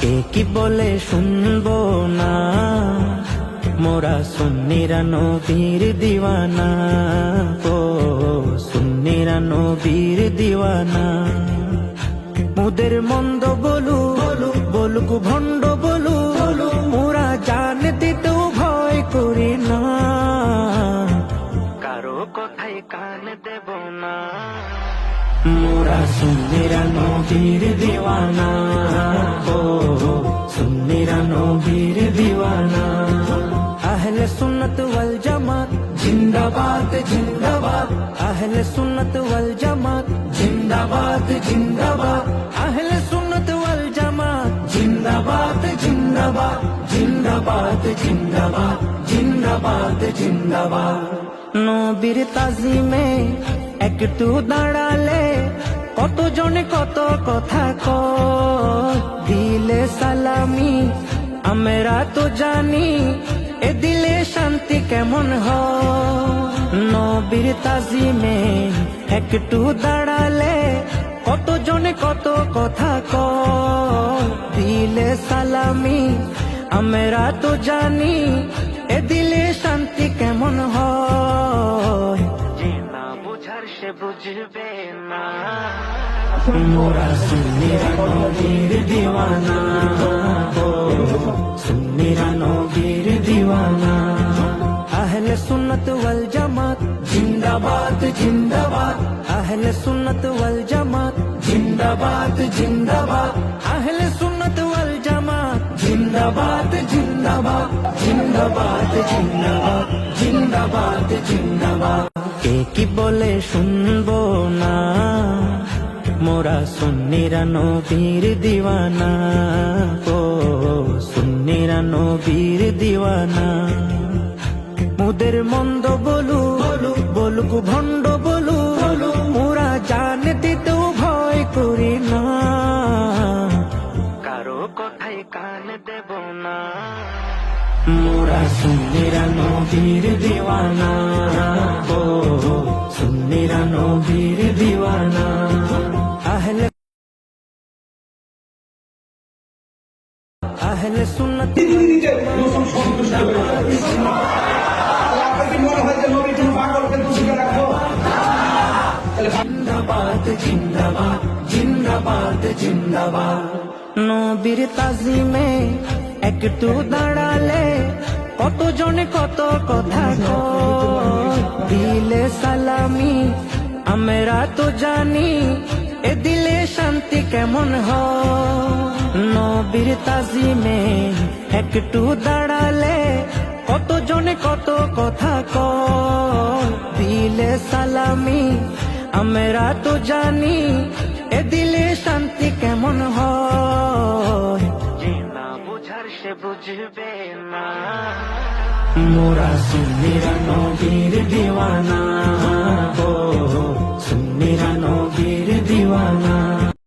কে কি বলে শুনবো না, মোরা সুন্নিরা নবীর দিওয়ানা। ও সুন্নিরা নবীর দিওয়ানা। মুদের মন্দ বলু বলুক ভণ্ড বলু, মোরা জান দিতেও ভয় করি না, কারো কথায় কান দেব না। মোরা সুন্নিরা নবীর দিওয়ানা। ও সুন্নিরা নবীর দিওয়ানা। আহলে সুন্নত ওয়াল জামাত জিন্দাবাদ জিন্দাবাদ। আহলে সুন্নত ওয়াল জামাত জিন্দাবাদ জিন্দাবাদ। আহলে সুন্নত ওয়াল জামাত জিন্দাবাদ জিন্দাবাদ। জিন্দাবাদ জিন্দাবাদ জিন্দাবাদ জিন্দাবাদ। নবীর তাজিমে একটু দাঁড়ালে কত জনে কত কথা কয়, দিলে সালামি আমরা তো জানি, এ দিলে শান্তি কেমন হয়। নবীর তাজিমে একটু দাঁড়ালে কত জনে কত কথা কয়, দিলে সালামি আমরা তো জানি, এ দিলে শান্তি কেমন হয়। যে না বুঝার সে বুঝবে না, মোরা সুন্নিরা নবীর দিওয়ানা। ও সুন্নিরা নবীর দিওয়ানা। আহলে সুন্নত ওয়াল জামাত জিন্দাবাদ জিন্দাবাদ। আহলে সুন্নত ওয়াল জামাত জিন্দাবাদ জিন্দাবাদ। আহলে সুন্নত ওয়াল জামাত জিন্দাবাদ জিন্দাবাদ। জিন্দাবাদ জিন্দাবাদ জিন্দাবাদ জিন্দাবাদ। কে কি বলে শুনবো না, মোরা সুন্নিরা নবীর দিওয়ানা। ও সুন্নিরা নবীর দিওয়ানা। মুদের মন্দ বলু বলুক ভণ্ড বলু, মোরা জান দিতেও ভয় করি না, কারো কথায় কান দেব না। মোরা সুন্নিরা নবীর দিওয়ানা। ও সুন্নিরা নবীর দিওয়ানা। আহলে আহলে সুন্নত জিন্দাবাদ জিন্দাবাদ জিন্দাবাদ জিন্দাবাদ। নবীর তাজিমে একটু দাঁড়ালে কত জনে কত কথা কয়, দিলে সালামি আমরা তো জানি, এ দিলে শান্তি কেমন হয়। নবীর তাজিমে একটু দাঁড়ালে কত জনে কত কথা কয়, দিলে সালামি আমরা তো জানি, এ দিলে শান্তি কেমন হয়। যে না বুঝার সে বুঝবে না, মোরা সুন্নিরা নবীর দিওয়ানা। ও সুন্নিরা নবীর দিওয়ানা।